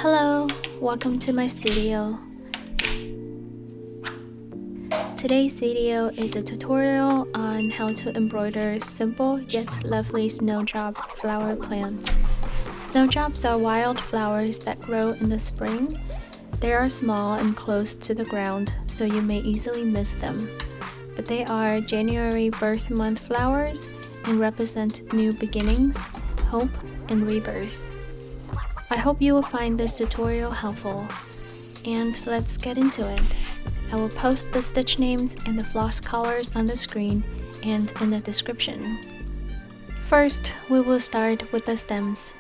Hello, welcome to my studio. Today's video is a tutorial on how to embroider simple yet lovely snowdrop flower plants. Snowdrops are wild flowers that grow in the spring. They are small and close to the ground, so you may easily miss them. But they are January birth month flowers and represent new beginnings, hope, and rebirth. I hope you will find this tutorial helpful, and let's get into it. I will post the stitch names and the floss colors on the screen and in the description. First, we will start with the stems.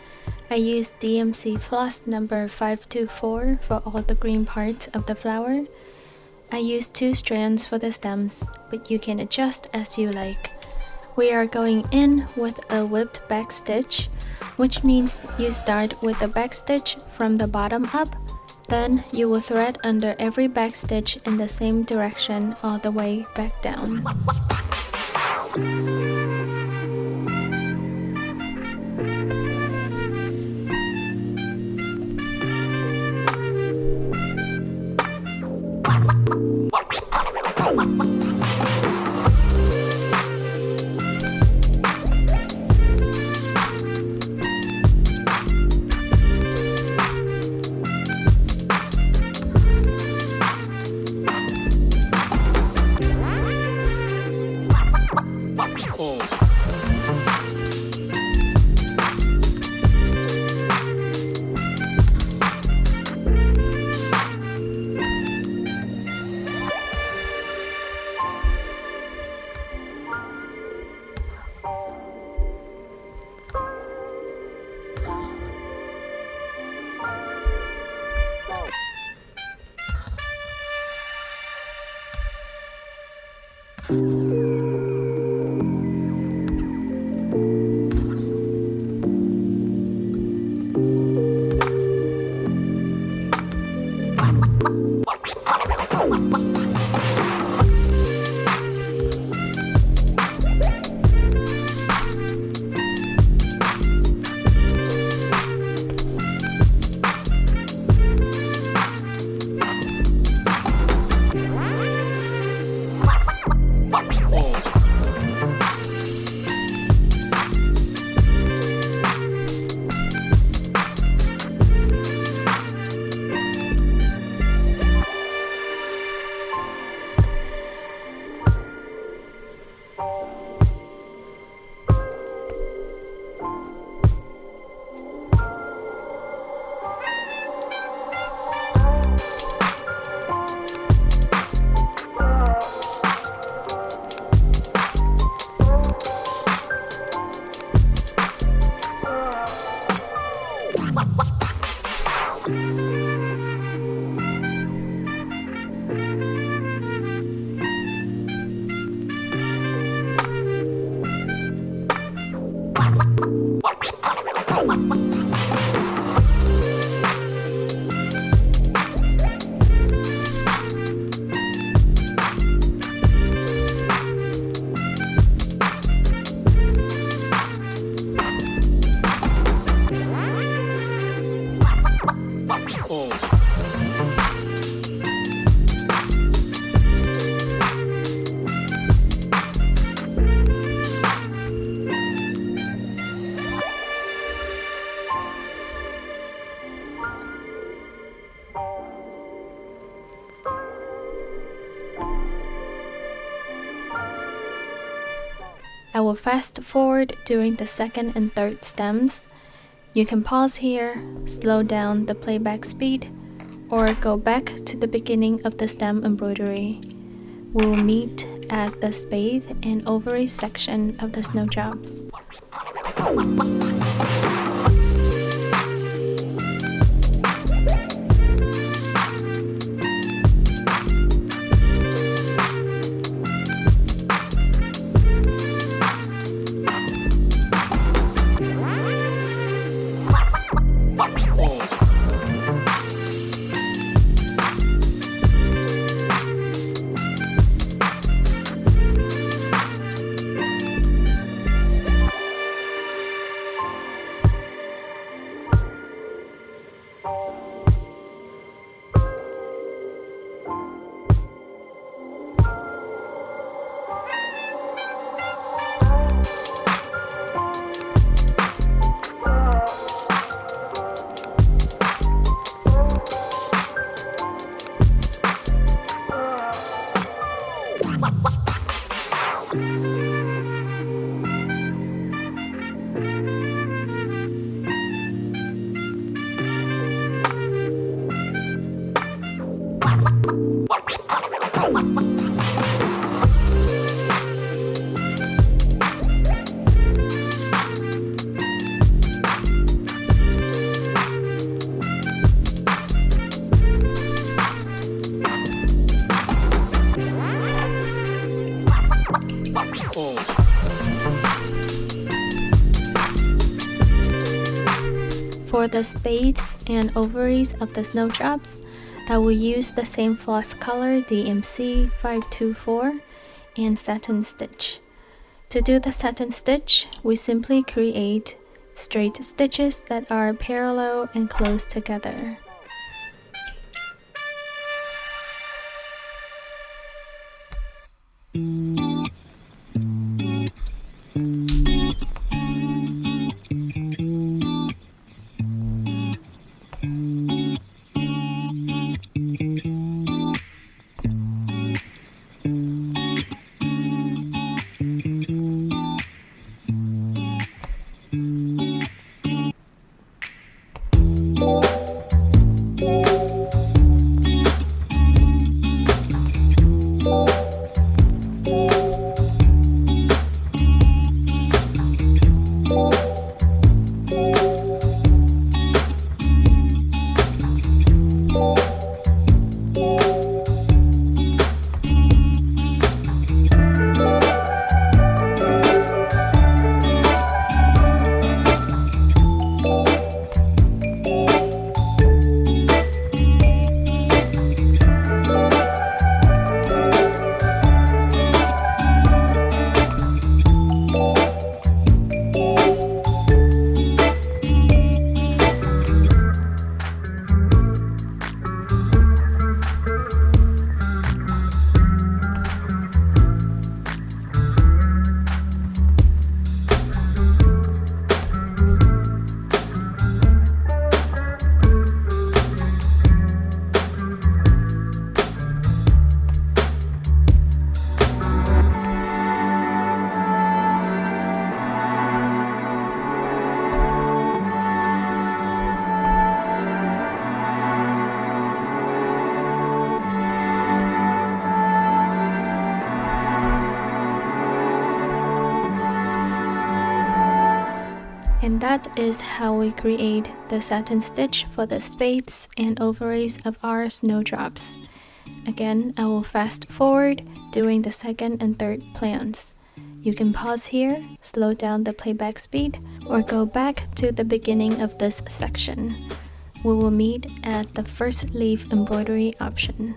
I used DMC floss number 524 for all the green parts of the flower. I used 2 strands for the stems, but you can adjust as you like. We are going in with a whipped back stitch, which means you start with the back stitch from the bottom up, then you will thread under every back stitch in the same direction all the way back down. I will fast forward during the second and third stems. You can pause here, slow down the playback speed, or go back to the beginning of the stem embroidery. We will meet at the Spathes and Ovaries section of the snowdrops. the spathes and ovaries of the snowdrops, I will use the same floss color DMC 524 and satin stitch. To do the satin stitch, we simply create straight stitches that are parallel and close together. And that is how we create the satin stitch for the spathes and ovaries of our snowdrops. Again, I will fast forward doing the second and third plans. You can pause here, slow down the playback speed, or go back to the beginning of this section. We will meet at the first leaf embroidery option.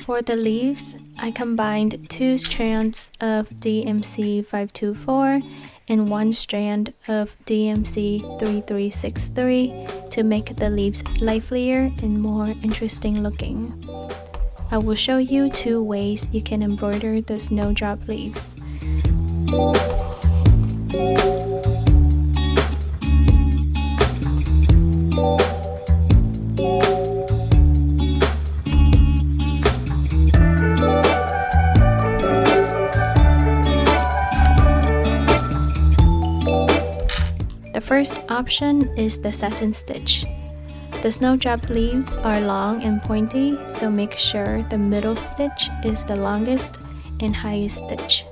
For the leaves, I combined 2 strands of DMC 524 and 1 strand of DMC 3363 to make the leaves livelier and more interesting looking. I will show you 2 ways you can embroider the snowdrop leaves. The first option is the satin stitch. The snowdrop leaves are long and pointy, so make sure the middle stitch is the longest and highest stitch.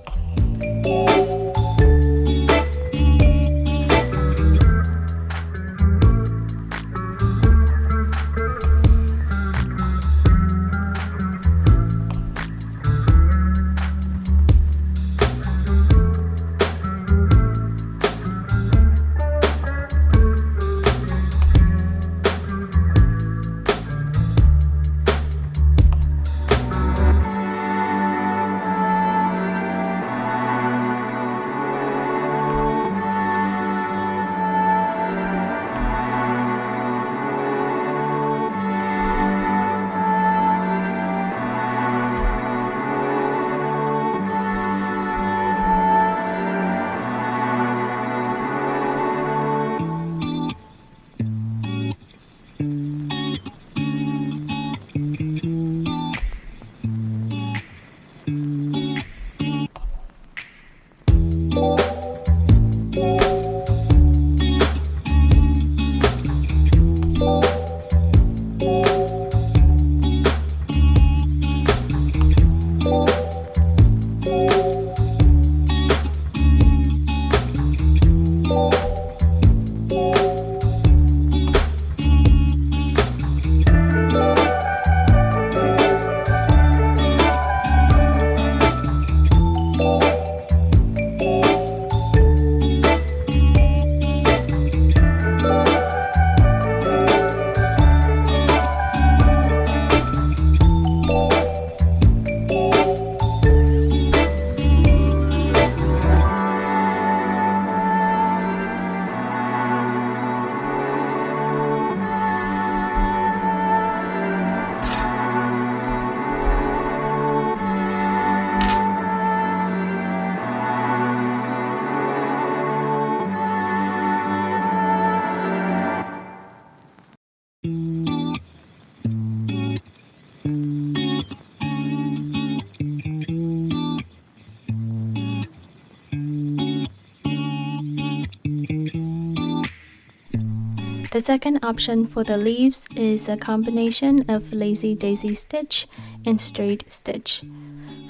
The second option for the leaves is a combination of lazy daisy stitch and straight stitch.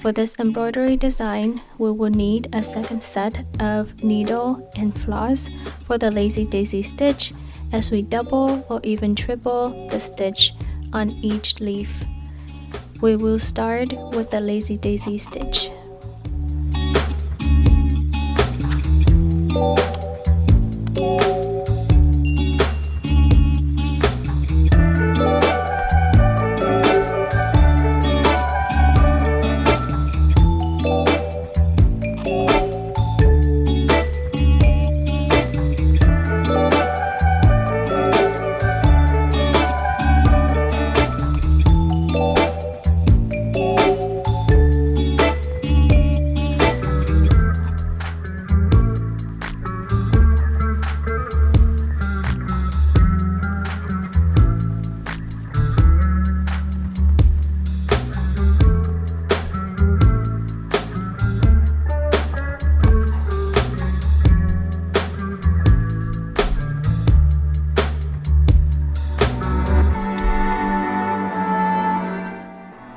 For this embroidery design, we will need a second set of needle and floss for the lazy daisy stitch, as we double or even triple the stitch on each leaf. We will start with the lazy daisy stitch.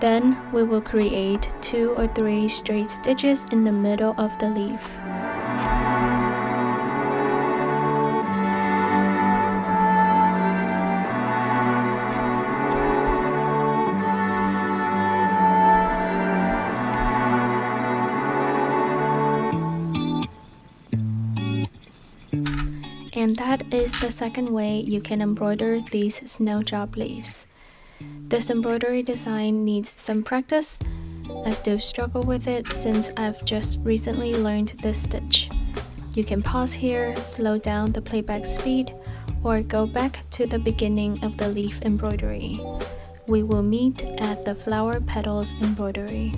Then we will create 2 or 3 straight stitches in the middle of the leaf. And that is the second way you can embroider these snowdrop leaves. This embroidery design needs some practice. I still struggle with it since I've just recently learned this stitch. You can pause here, slow down the playback speed, or go back to the beginning of the leaf embroidery. We will meet at the flower petals embroidery.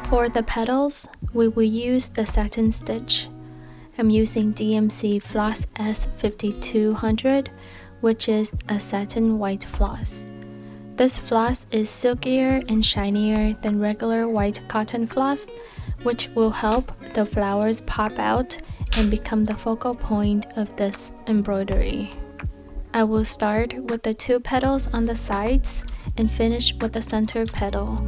For the petals, we will use the satin stitch. I'm using DMC Floss S5200, which is a satin white floss. This floss is silkier and shinier than regular white cotton floss, which will help the flowers pop out and become the focal point of this embroidery. I will start with the 2 petals on the sides and finish with the center petal.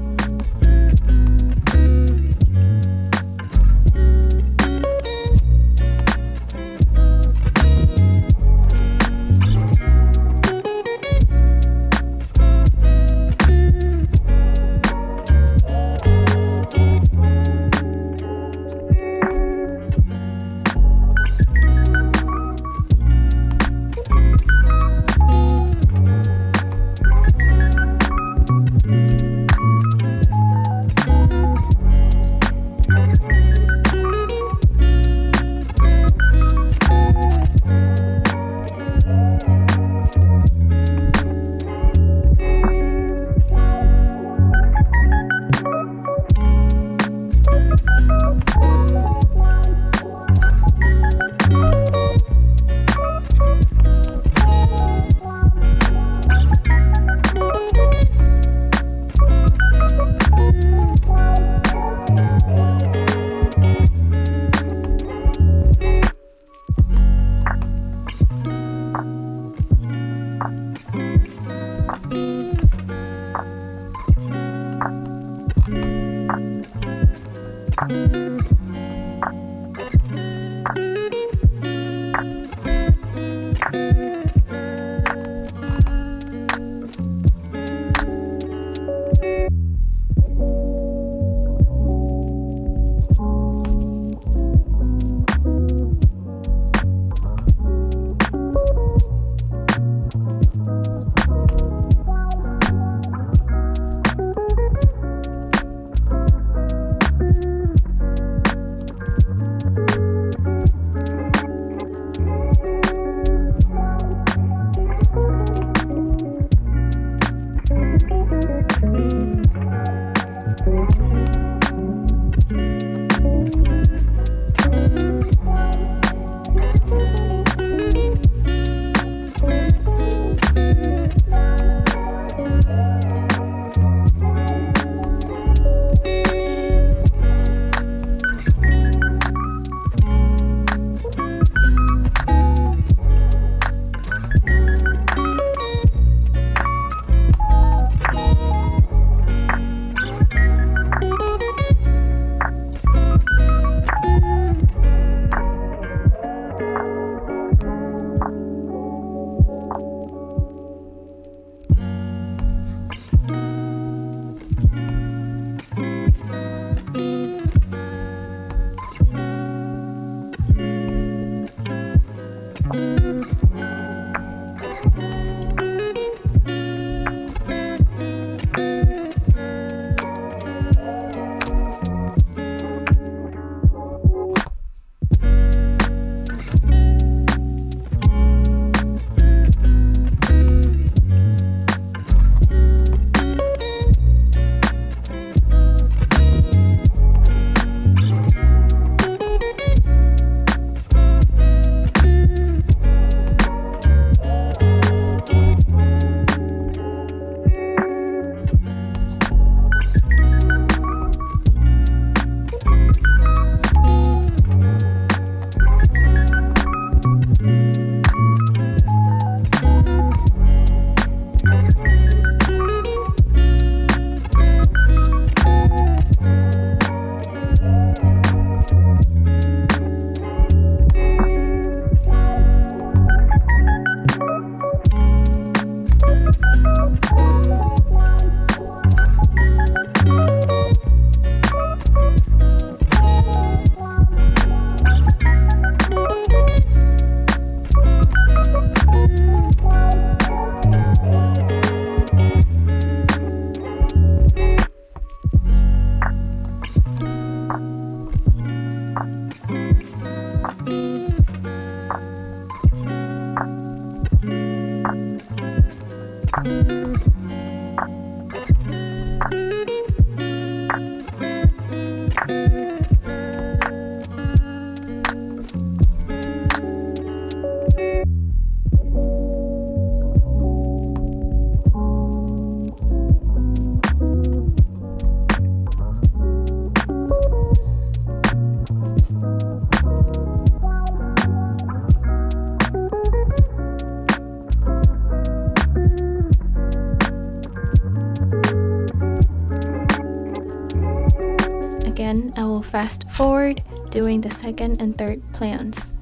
fast forward during the second and third plants.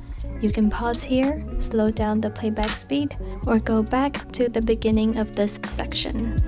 You can pause here, slow down the playback speed, or go back to the beginning of this section.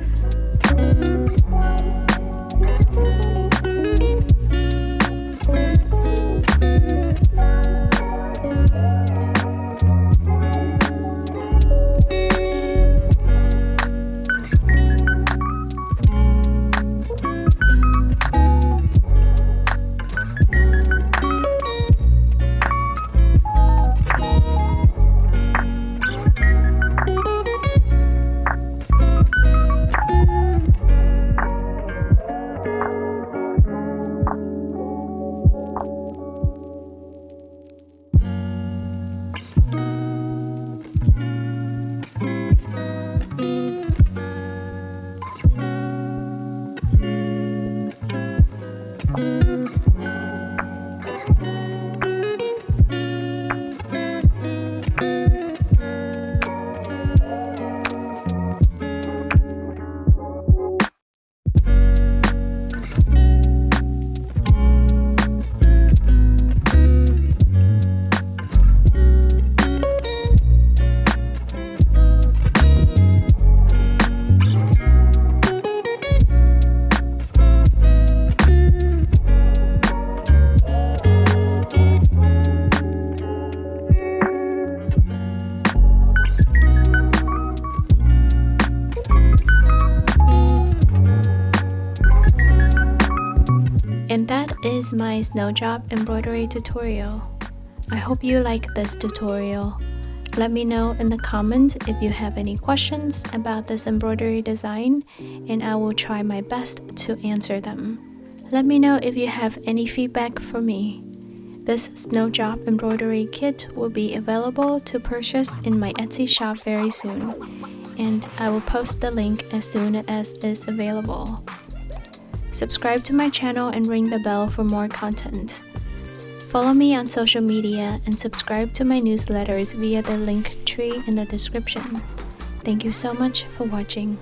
And that is my snowdrop embroidery tutorial. I hope you like this tutorial. Let me know in the comments if you have any questions about this embroidery design, and I will try my best to answer them. Let me know if you have any feedback for me. This snowdrop embroidery kit will be available to purchase in my Etsy shop very soon, and I will post the link as soon as it's available. Subscribe to my channel and ring the bell for more content. Follow me on social media and subscribe to my newsletters via the link tree in the description. Thank you so much for watching.